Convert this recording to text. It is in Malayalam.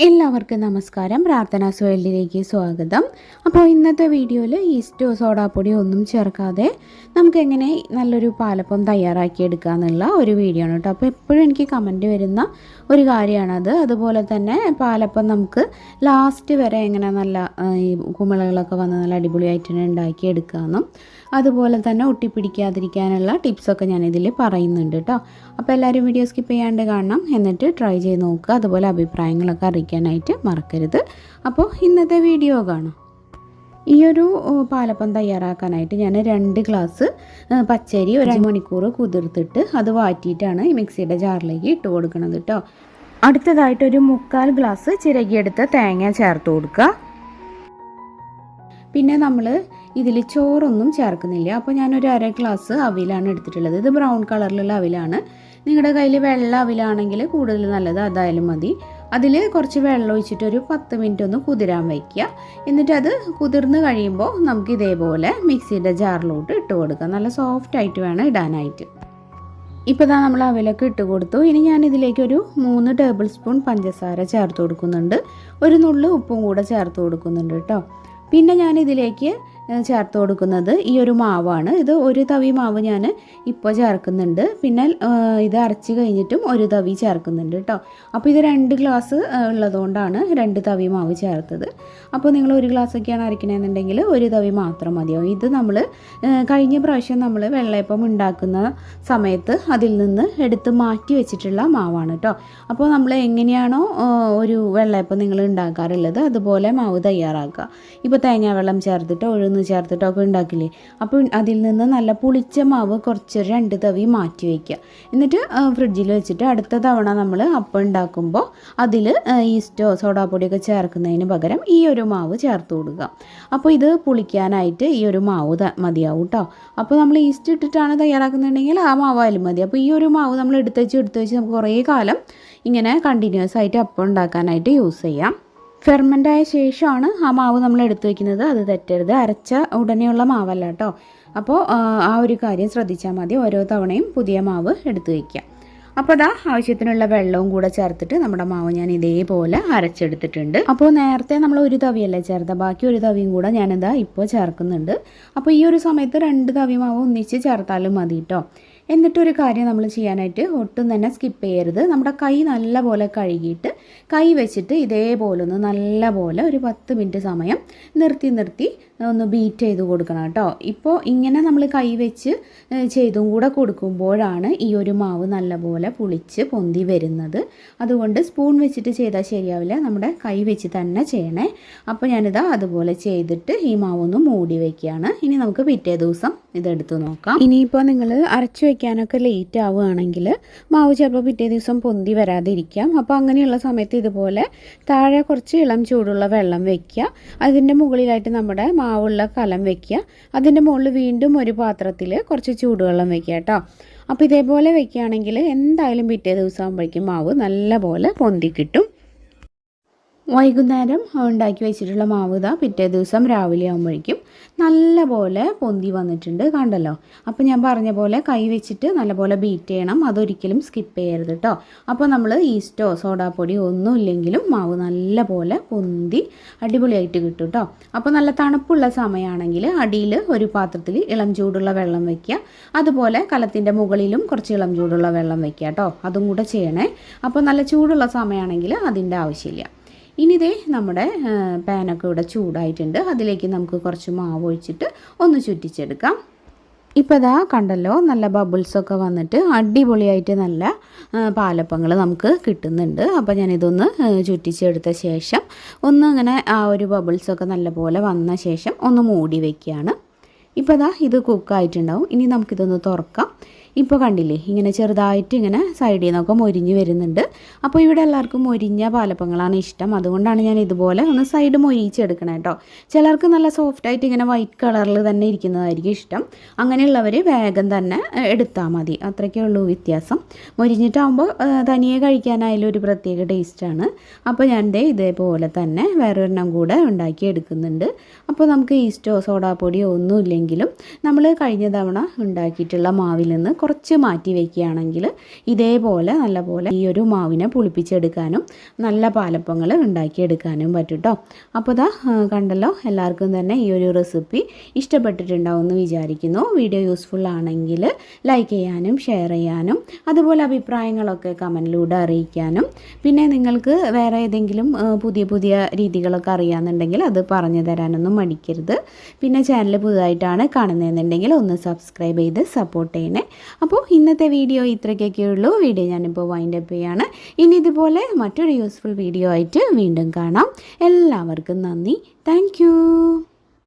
എല്ലാവർക്കും നമസ്കാരം. പ്രാർത്ഥനാ സോയിലിലേക്ക് സ്വാഗതം. അപ്പോൾ ഇന്നത്തെ വീഡിയോയിൽ ഈസ്റ്റോ സോഡാപ്പൊടി ഒന്നും ചേർക്കാതെ നമുക്ക് എങ്ങനെ നല്ലൊരു പാലപ്പം തയ്യാറാക്കിയെടുക്കുക എന്നുള്ള ഒരു വീഡിയോ ആണ് കേട്ടോ. അപ്പോൾ എപ്പോഴും എനിക്ക് കമൻറ്റ് വരുന്ന ഒരു കാര്യമാണത്. അതുപോലെ തന്നെ പാലപ്പം നമുക്ക് ലാസ്റ്റ് വരെ എങ്ങനെ നല്ല ഈ കുമിളകളൊക്കെ വന്ന് നല്ല അടിപൊളിയായിട്ട് തന്നെ ഉണ്ടാക്കിയെടുക്കാമെന്നും അതുപോലെ തന്നെ ഒട്ടിപ്പിടിക്കാതിരിക്കാനുള്ള ടിപ്സൊക്കെ ഞാനിതിൽ പറയുന്നുണ്ട് കേട്ടോ. അപ്പോൾ എല്ലാവരും വീഡിയോ സ്കിപ്പ് ചെയ്യാണ്ട് കാണണം, എന്നിട്ട് ട്രൈ ചെയ്ത് നോക്കുക. അതുപോലെ അഭിപ്രായങ്ങളൊക്കെ അറിയിക്കാനായിട്ട് മറക്കരുത്. അപ്പോൾ ഇന്നത്തെ വീഡിയോ കാണാം. ഈ ഒരു പാലപ്പം തയ്യാറാക്കാനായിട്ട് ഞാൻ 2 ഗ്ലാസ് പച്ചരി 1 മണിക്കൂർ കുതിർത്തിട്ട് അത് വാറ്റിയിട്ടാണ് ഈ മിക്സിയുടെ ജാറിലേക്ക് ഇട്ട് കൊടുക്കുന്നത് കേട്ടോ. അടുത്തതായിട്ട് ഒരു 1/4 ഗ്ലാസ് ചിരകിയെടുത്ത തേങ്ങ ചേർത്ത് കൊടുക്കുക. പിന്നെ നമ്മൾ ഇതിൽ ചോറൊന്നും ചേർക്കുന്നില്ല. അപ്പോൾ ഞാനൊരു 1/2 ഗ്ലാസ് അവിലാണ് എടുത്തിട്ടുള്ളത്. ഇത് ബ്രൗൺ കളറിലുള്ള അവിലാണ്. നിങ്ങളുടെ കയ്യിൽ വെള്ള അവിലാണെങ്കിൽ കൂടുതൽ നല്ലത് അതായാലും മതി. അതിൽ കുറച്ച് വെള്ളം ഒഴിച്ചിട്ട് ഒരു 10 മിനിറ്റ് ഒന്ന് കുതിരാൻ വയ്ക്കുക. എന്നിട്ട് അത് കുതിർന്ന് കഴിയുമ്പോൾ നമുക്ക് ഇതേപോലെ മിക്സിയുടെ ജാറിലോട്ട് ഇട്ട് കൊടുക്കാം. നല്ല സോഫ്റ്റ് ആയിട്ട് വേണം ഇടാനായിട്ട്. ഇപ്പോൾ ഇതാ നമ്മൾ അവിലൊക്കെ ഇട്ട് കൊടുത്തു. ഇനി ഞാൻ ഇതിലേക്ക് ഒരു 3 ടേബിൾ സ്പൂൺ പഞ്ചസാര ചേർത്ത് കൊടുക്കുന്നുണ്ട്. ഒരു നുള്ളു ഉപ്പും കൂടെ ചേർത്ത് കൊടുക്കുന്നുണ്ട് കേട്ടോ. പിന്നെ ഞാൻ ഇതിലേക്ക് ചേർത്ത് കൊടുക്കുന്നത് ഈ ഒരു മാവാണ്. ഇത് ഒരു തവി മാവ് ഞാൻ ഇപ്പോൾ ചേർക്കുന്നുണ്ട്. പിന്നെ ഇത് അരച്ച് കഴിഞ്ഞിട്ടും ഒരു തവി ചേർക്കുന്നുണ്ട് കേട്ടോ. അപ്പോൾ ഇത് 2 ഗ്ലാസ് ഉള്ളതുകൊണ്ടാണ് 2 തവി മാവ് ചേർത്തത്. അപ്പോൾ നിങ്ങൾ 1 ഗ്ലാസ്സൊക്കെയാണ് അരക്കണമെന്നുണ്ടെങ്കിൽ 1 തവി മാത്രം മതിയാവും. ഇത് നമ്മൾ കഴിഞ്ഞ പ്രാവശ്യം നമ്മൾ വെള്ളയപ്പം ഉണ്ടാക്കുന്ന സമയത്ത് അതിൽ നിന്ന് എടുത്ത് മാറ്റി വെച്ചിട്ടുള്ള മാവാണ് കേട്ടോ. അപ്പോൾ നമ്മൾ എങ്ങനെയാണോ ഒരു വെള്ളയപ്പം നിങ്ങൾ ഉണ്ടാക്കാറുള്ളത് അതുപോലെ മാവ് തയ്യാറാക്കുക. ഇപ്പോൾ തേങ്ങാ വെള്ളം ചേർത്തിട്ടോ ചേർത്തിട്ടൊക്കെ ഉണ്ടാക്കില്ലേ, അപ്പോൾ അതിൽ നിന്ന് നല്ല പുളിച്ച മാവ് കുറച്ച് 2 തവി മാറ്റി വയ്ക്കുക. എന്നിട്ട് ഫ്രിഡ്ജിൽ വെച്ചിട്ട് അടുത്ത തവണ നമ്മൾ അപ്പം ഉണ്ടാക്കുമ്പോൾ അതിൽ ഈസ്റ്റോ സോഡാപ്പൊടിയൊക്കെ ചേർക്കുന്നതിന് പകരം ഈ ഒരു മാവ് ചേർത്ത് കൊടുക്കുക. അപ്പോൾ ഇത് പുളിക്കാനായിട്ട് ഈ ഒരു മാവ് മതിയാവും കേട്ടോ. അപ്പോൾ നമ്മൾ ഈസ്റ്റ് ഇട്ടിട്ടാണ് തയ്യാറാക്കുന്നുണ്ടെങ്കിൽ ആ മാവായാലും മതി. അപ്പോൾ ഈ ഒരു മാവ് നമ്മൾ എടുത്ത് വെച്ച് നമുക്ക് കുറേ കാലം ഇങ്ങനെ കണ്ടിന്യൂസ് ആയിട്ട് അപ്പം ഉണ്ടാക്കാനായിട്ട് യൂസ് ചെയ്യാം. ഫെർമെൻ്റായ ശേഷമാണ് ആ മാവ് നമ്മൾ എടുത്തു വയ്ക്കുന്നത്. അത് തെറ്റരുത്. അരച്ച ഉടനെയുള്ള മാവല്ല കേട്ടോ. അപ്പോൾ ആ ഒരു കാര്യം ശ്രദ്ധിച്ചാൽ മതി. ഓരോ തവണയും പുതിയ മാവ് എടുത്തു വയ്ക്കുക. അപ്പോൾ അതാ ആവശ്യത്തിനുള്ള വെള്ളവും കൂടെ ചേർത്തിട്ട് നമ്മുടെ മാവ് ഞാൻ ഇതേപോലെ അരച്ചെടുത്തിട്ടുണ്ട്. അപ്പോൾ നേരത്തെ നമ്മൾ 1 തവിയല്ലേ ചേർത്ത, ബാക്കി 1 തവിയും കൂടെ ഞാനിതാ ഇപ്പോൾ ചേർക്കുന്നുണ്ട്. അപ്പോൾ ഈ ഒരു സമയത്ത് 2 തവി മാവ് ഒന്നിച്ച് ചേർത്താലും മതി കേട്ടോ. എന്നിട്ടൊരു കാര്യം നമ്മൾ ചെയ്യാനായിട്ട് ഒട്ടും തന്നെ സ്കിപ്പ് ചെയ്യരുത്. നമ്മുടെ കൈ നല്ലപോലെ കഴുകിയിട്ട് കൈ വെച്ചിട്ട് ഇതേപോലെ ഒന്ന് നല്ലപോലെ ഒരു 10 മിനിറ്റ് സമയം നിർത്തി ഒന്ന് ബീറ്റ് ചെയ്ത് കൊടുക്കണം കേട്ടോ. ഇപ്പോൾ ഇങ്ങനെ നമ്മൾ കൈ വെച്ച് ചെയ്തും കൂടെ കൊടുക്കുമ്പോഴാണ് ഈ ഒരു മാവ് നല്ലപോലെ പുളിച്ച് പൊന്തി വരുന്നത്. അതുകൊണ്ട് സ്പൂൺ വെച്ചിട്ട് ചെയ്താൽ ശരിയാവില്ല, നമ്മുടെ കൈ വെച്ച് തന്നെ ചെയ്യണേ. അപ്പോൾ ഞാനിതാ അതുപോലെ ചെയ്തിട്ട് ഈ മാവൊന്ന് മൂടി വയ്ക്കുകയാണ്. ഇനി നമുക്ക് പിറ്റേ ദിവസം ഇതെടുത്ത് നോക്കാം. ഇനിയിപ്പോൾ നിങ്ങൾ അരച്ചു വയ്ക്കാനൊക്കെ ലേറ്റ് ആവുകയാണെങ്കിൽ മാവ് ചിലപ്പോൾ പിറ്റേ ദിവസം പൊന്തി വരാതിരിക്കാം. അപ്പോൾ അങ്ങനെയുള്ള സമയത്ത് ഇതുപോലെ താഴെ കുറച്ച് ഇളം ചൂടുള്ള വെള്ളം വയ്ക്കുക. അതിൻ്റെ മുകളിലായിട്ട് നമ്മുടെ മാവുള്ള കലം വയ്ക്കുക. അതിൻ്റെ മുകളിൽ വീണ്ടും ഒരു പാത്രത്തിൽ കുറച്ച് ചൂടുവെള്ളം വയ്ക്കുക കേട്ടോ. അപ്പോൾ ഇതേപോലെ വയ്ക്കുകയാണെങ്കിൽ എന്തായാലും പിറ്റേ ദിവസം ആകുമ്പോഴേക്കും മാവ് നല്ലപോലെ പൊന്തി കിട്ടും. വൈകുന്നേരം ഉണ്ടാക്കി വെച്ചിട്ടുള്ള മാവ് ഇതാ പിറ്റേ ദിവസം രാവിലെ ആകുമ്പോഴേക്കും നല്ലപോലെ പൊന്തി വന്നിട്ടുണ്ട്, കണ്ടല്ലോ. അപ്പോൾ ഞാൻ പറഞ്ഞ പോലെ കൈ വെച്ചിട്ട് നല്ലപോലെ ബീറ്റ് ചെയ്യണം. അതൊരിക്കലും സ്കിപ്പ് ചെയ്യരുത് കേട്ടോ. അപ്പോൾ നമ്മൾ ഈസ്റ്റോ സോഡാപ്പൊടി ഒന്നും ഇല്ലെങ്കിലും മാവ് നല്ലപോലെ പൊന്തി അടിപൊളിയായിട്ട് കിട്ടും കേട്ടോ. അപ്പോൾ നല്ല തണുപ്പുള്ള സമയമാണെങ്കിൽ അടിയിൽ ഒരു പാത്രത്തിൽ ഇളം ചൂടുള്ള വെള്ളം വയ്ക്കുക. അതുപോലെ കലത്തിൻ്റെ മുകളിലും കുറച്ച് ഇളം ചൂടുള്ള വെള്ളം വയ്ക്കുക കേട്ടോ. അതും കൂടെ ചെയ്യണേ. അപ്പോൾ നല്ല ചൂടുള്ള സമയമാണെങ്കിൽ അതിൻ്റെ ആവശ്യമില്ല. ഇനി ഇതേ നമ്മുടെ പാനൊക്കെ ഇവിടെ ചൂടായിട്ടുണ്ട്. അതിലേക്ക് നമുക്ക് കുറച്ച് മാവ് ഒഴിച്ചിട്ട് ഒന്ന് ചുറ്റിച്ചെടുക്കാം. ഇപ്പോൾ ഇതാ കണ്ടല്ലോ, നല്ല ബബിൾസൊക്കെ വന്നിട്ട് അടിപൊളിയായിട്ട് നല്ല പാലപ്പങ്ങൾ നമുക്ക് കിട്ടുന്നുണ്ട്. അപ്പോൾ ഞാനിതൊന്ന് ചുറ്റിച്ചെടുത്ത ശേഷം ഒന്ന് ഇങ്ങനെ ആ ഒരു ബബിൾസൊക്കെ നല്ലപോലെ വന്ന ശേഷം ഒന്ന് മൂടി വയ്ക്കുകയാണ്. ഇപ്പോൾ ഇതാ ഇത് കുക്കായിട്ടുണ്ടാവും. ഇനി നമുക്കിതൊന്ന് തുറക്കാം. ഇപ്പോൾ കണ്ടില്ലേ, ഇങ്ങനെ ചെറുതായിട്ട് ഇങ്ങനെ സൈഡിൽ നിന്നൊക്കെ മൊരിഞ്ഞ് വരുന്നുണ്ട്. അപ്പോൾ ഇവിടെ എല്ലാവർക്കും മൊരിഞ്ഞ പാലപ്പങ്ങളാണ് ഇഷ്ടം. അതുകൊണ്ടാണ് ഞാൻ ഇതുപോലെ ഒന്ന് സൈഡ് മൊരിച്ചെടുക്കണം കേട്ടോ. ചിലർക്ക് നല്ല സോഫ്റ്റായിട്ട് ഇങ്ങനെ വൈറ്റ് കളറിൽ തന്നെ ഇരിക്കുന്നതായിരിക്കും ഇഷ്ടം. അങ്ങനെയുള്ളവർ വേഗം തന്നെ എടുത്താൽ മതി. അത്രയ്ക്കേ ഉള്ളൂ വ്യത്യാസം. മൊരിഞ്ഞിട്ടാകുമ്പോൾ തനിയെ കഴിക്കാനായാലും ഒരു പ്രത്യേക ടേസ്റ്റാണ്. അപ്പോൾ ഞാൻ ഇതേപോലെ തന്നെ വേറൊരെണ്ണം കൂടെ ഉണ്ടാക്കി എടുക്കുന്നുണ്ട്. അപ്പോൾ നമുക്ക് ഈസ്റ്റോ സോഡാപ്പൊടിയോ ഒന്നും ഇല്ലെങ്കിലും നമ്മൾ കഴിഞ്ഞ തവണ ഉണ്ടാക്കിയിട്ടുള്ള മാവിൽ നിന്ന് കുറച്ച് മാറ്റി വയ്ക്കുകയാണെങ്കിൽ ഇതേപോലെ നല്ലപോലെ ഈ ഒരു മാവിനെ പുളിപ്പിച്ചെടുക്കാനും നല്ല പാലപ്പങ്ങൾ ഉണ്ടാക്കിയെടുക്കാനും പറ്റും കേട്ടോ. അപ്പോൾ ഇതാ കണ്ടല്ലോ, എല്ലാവർക്കും തന്നെ ഈ ഒരു റെസിപ്പി ഇഷ്ടപ്പെട്ടിട്ടുണ്ടാവും എന്ന് വിചാരിക്കുന്നു. വീഡിയോ യൂസ്ഫുൾ ആണെങ്കിൽ ലൈക്ക് ചെയ്യാനും ഷെയർ ചെയ്യാനും അതുപോലെ അഭിപ്രായങ്ങളൊക്കെ കമൻറ്റിലൂടെ അറിയിക്കാനും, പിന്നെ നിങ്ങൾക്ക് വേറെ ഏതെങ്കിലും പുതിയ രീതികളൊക്കെ അറിയാമെന്നുണ്ടെങ്കിൽ അത് പറഞ്ഞു തരാനൊന്നും മടിക്കരുത്. പിന്നെ ചാനൽ പുതുതായിട്ടാണ് കാണുന്നതെന്നുണ്ടെങ്കിൽ ഒന്ന് സബ്സ്ക്രൈബ് ചെയ്ത് സപ്പോർട്ട് ചെയ്യണേ. അപ്പോൾ ഇന്നത്തെ വീഡിയോ ഇത്രയ്ക്കൊക്കെ ഉള്ളൂ. വീഡിയോ ഞാനിപ്പോൾ വൈൻഡ് അപ്പ് ചെയ്യാണ്. ഇനി ഇതുപോലെ മറ്റൊരു യൂസ്ഫുൾ വീഡിയോ ആയിട്ട് വീണ്ടും കാണാം. എല്ലാവർക്കും നന്ദി. താങ്ക്